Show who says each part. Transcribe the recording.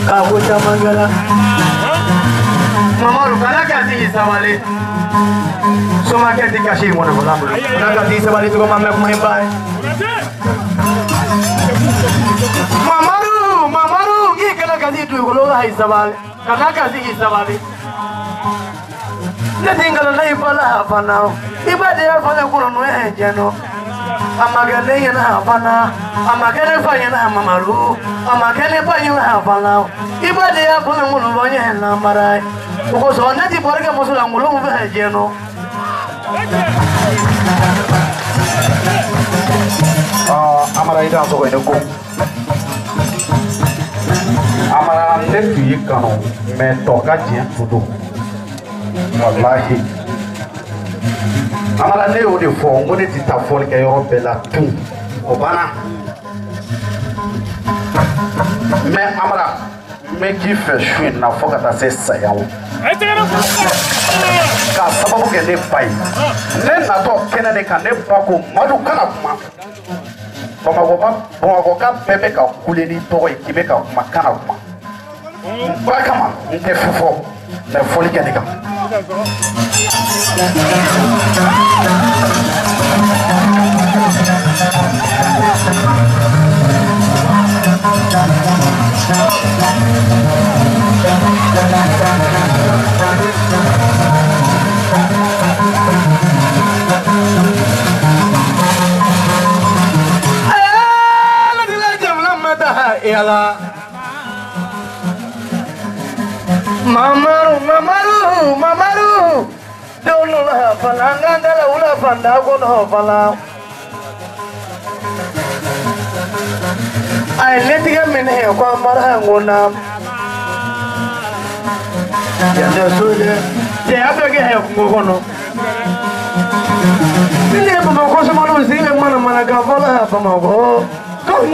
Speaker 1: Kabu Chamangala Mama Lukanakati Samali Sumakati Kashi Monabu Nakati Samali to Mama Mahimbai Mamaru Gikanakati to Golola Isabal Kanakati Isabali Nothing gonna lay for half an hour. If I dare for the Kuruno, General, I'm a Ghanaian half an hour. I'm a Ghanaian Mamaru. I'm a Ghanaian half an hour. If I dare for the Muluvoya and Namarai, because on that Borga Muslim Mulu, General. Amara is also going to go. Amara left you can make Tokaji to do. Wallahi amara ne o de fo mo ne tita fo ke yo bela tun obana me amara me ki fe shwin na fo kata se sayawo ka sababu ke ne pai ne na to kena ne ka ne ba ko madu kana kuma ko ka pepe ka kuleni to e kibe ka makana kuma ba kama nke fofo na fo le kenika Mamaru don't know how Falanga Ula Fandago no Fala. I let him in here, Marangona. They have to get help, Mogono. The neighbor of Cosmo is even Manamanaga from Come here.